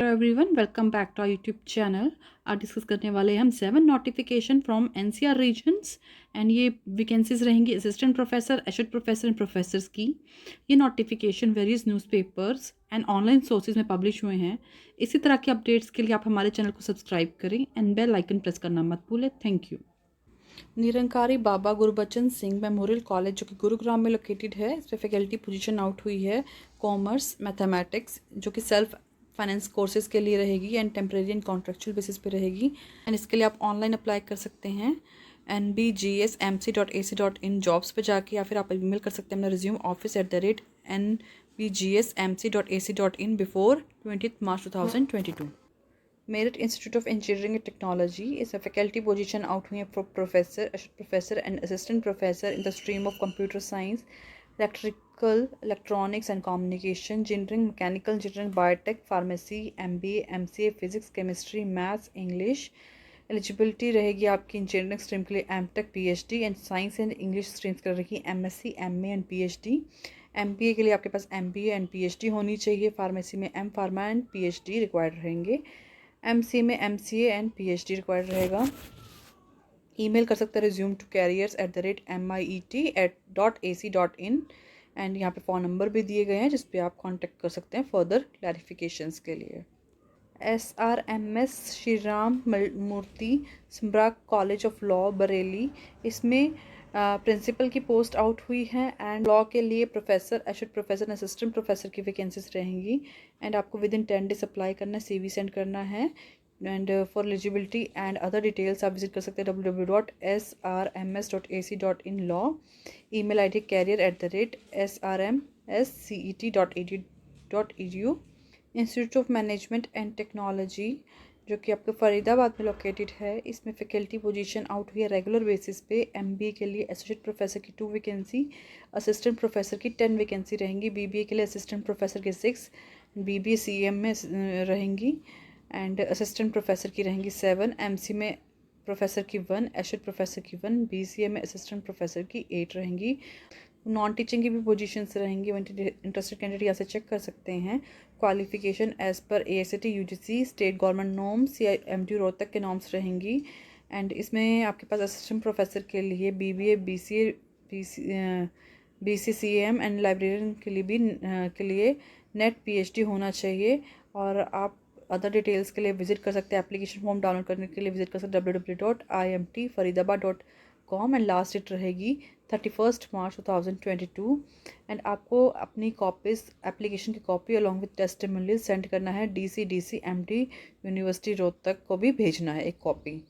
Hello everyone, welcome back to our YouTube channel. आज discuss करने वाले हैं हम 7 notification from NCR regions and ये वैकेंसीज रहेंगी assistant professor, associate professor and professors की। ये notification various newspapers and online sources में पब्लिश हुए हैं। इसी तरह के अपडेट्स के लिए आप हमारे चैनल को सब्सक्राइब करें एंड बेल आइकन प्रेस करना मत भूलें। Thank you. Nirankari Baba Gurbachan Singh memorial college जो कि गुरुग्राम में लोकेटेड है, इस पर फैकल्टी पोजीशन आउट हुई है कॉमर्स मैथमेटिक्स, जो कि सेल्फ फाइनेंस कोर्सेज के लिए रहेगी and temporary and contractual basis पे रहेगी। एंड इसके लिए आप ऑनलाइन अप्लाई कर सकते हैं nbgsmc.ac.in जॉब्स पे जाके, या फिर आप ईमेल कर सकते हैं अपना resume office@nbgsmc.ac.in before 20 March 2022। Merit institute of engineering and technology इस फैकल्टी पोजीशन आउट हुई है for professor and assistant professor in the stream of computer science, electrical, electronics and communication engineering, mechanical engineering, biotech, pharmacy, MBA, MCA, physics, chemistry, maths, English. Eligibility रहेगी आपकी engineering stream के लिए MTech, PhD and science and English streams के लिए रहेगी MSc, MA and PhD। MBA के लिए आपके पास MBA एंड PhD होनी चाहिए। फार्मेसी में M pharma and PhD required रहेंगे। MCA में MCA एंड PhD रिक्वायर्ड रहेगा। ईमेल कर सकते हैं resume@miet.ac.in एंड यहाँ पे फ़ोन नंबर भी दिए गए हैं जिस पे आप कांटेक्ट कर सकते हैं फर्दर क्लैरिफिकेशंस के लिए। SRMS Shri Ram Murti Smarak college of law Bareilly, इसमें प्रिंसिपल की पोस्ट आउट हुई है एंड लॉ के लिए professor, associate professor, assistant professor की वैकेंसीज रहेंगी एंड आपको विद इन 10 डेज अप्लाई करना है, CV सेंड करना है and for eligibility and other details आप विजिट कर सकते हैं www.srms.ac.in law. Email ID career@srmscet.edu। Institute of management and technology जो कि आपके फरीदाबाद में लोकेटेड है, इसमें फैकल्टी पोजीशन आउट हुई है रेगुलर बेसिस पे। MBA के लिए एसोसिएट प्रोफेसर की 2 वैकेंसी, असिस्टेंट प्रोफेसर की 10 वैकेंसी रहेंगी। BBA के लिए असिस्टेंट प्रोफेसर के 6, BBA CM में रहेंगी एंड असिस्टेंट प्रोफेसर की रहेंगी 7, MC में प्रोफेसर की 1, एसोसिएट प्रोफेसर की 1, BCA में असिस्टेंट प्रोफेसर की 8 रहेंगी। नॉन टीचिंग की भी पोजीशंस रहेंगी। इंटरेस्टेड कैंडिडेट यहाँ से चेक कर सकते हैं। क्वालिफिकेशन एज पर AICTE UGC state government norms या MDU रोहतक के नॉर्म्स रहेंगी एंड इसमें आपके पास असिस्टेंट प्रोफेसर के लिए BBA, BCCM एंड लाइब्रेरियन के लिए भी के लिए नेट PhD होना चाहिए। और आप अदर डिटेल्स के लिए विजिट कर सकते हैं। एप्लीकेशन फॉर्म डाउनलोड करने के लिए विजिट कर सकते हैं www.imtfaridabad.com एंड लास्ट डेट रहेगी 31 मार्च 2022 एंड आपको अपनी कॉपीज, एप्लीकेशन की copy along with testimonial send करना है। DC MD यूनिवर्सिटी रोहतक को भी भेजना है एक copy.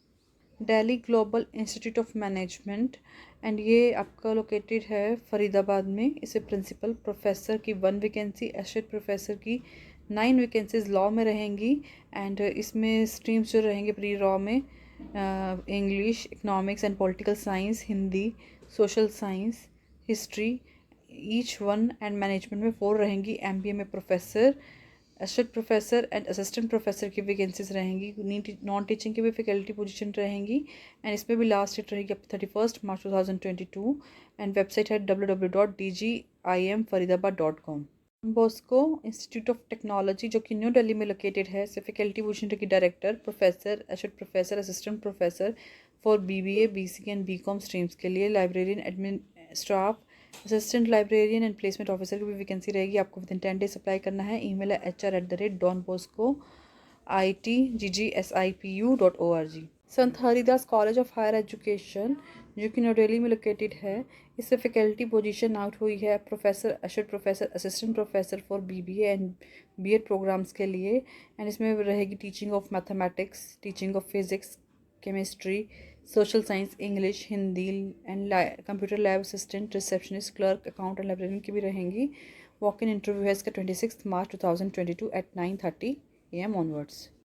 Delhi global institute of management and ये आपका लोकेटेड है फरीदाबाद में। इसे प्रिंसिपल प्रोफेसर की 1 वैकेंसी, एसोसिएट प्रोफेसर की 9 वैकेंसीज लॉ में रहेंगी एंड इसमें स्ट्रीम्स जो रहेंगे प्री लॉ में English, economics and political science, Hindi, social science, history each one and management में 4 रहेंगी। MBA में professor, associate professor and assistant professor की वैकेंसीज रहेंगी। नॉन टीचिंग की भी फैकल्टी पोजीशन रहेंगी एंड इसमें भी लास्ट डेट रहेगी 31 मार्च 2022 एंड वेबसाइट है www.dgimfaridabad.com। Bosco institute of technology जो कि न्यू दिल्ली में लोकेटेड है, से फैकल्टी पोजीशन रहेगी director, professor, associate professor, assistant professor for BBA, BCA and BCom streams के लिए। Librarian, admin staff, assistant librarian and placement officer की भी वैकेंसी रहेगी। आपको विद इन 10 डेज अप्लाई करना है। ईमेल है hr@donbosco.itgsipu.org। Sant Haridas college of higher education जो कि न्यू दिल्ली में लोकेटेड है, इससे फैकल्टी पोजीशन आउट हुई है professor, associate professor, assistant professor for BBA and BEd programmes के लिए एंड इसमें रहेगी teaching of mathematics, teaching of physics, chemistry, social science, English, Hindi and computer lab assistant, receptionist, clerk, account and librarian की भी रहेंगी। Walk in interview है इसका 26 मार्च 2022 at 9:30 AM onwards.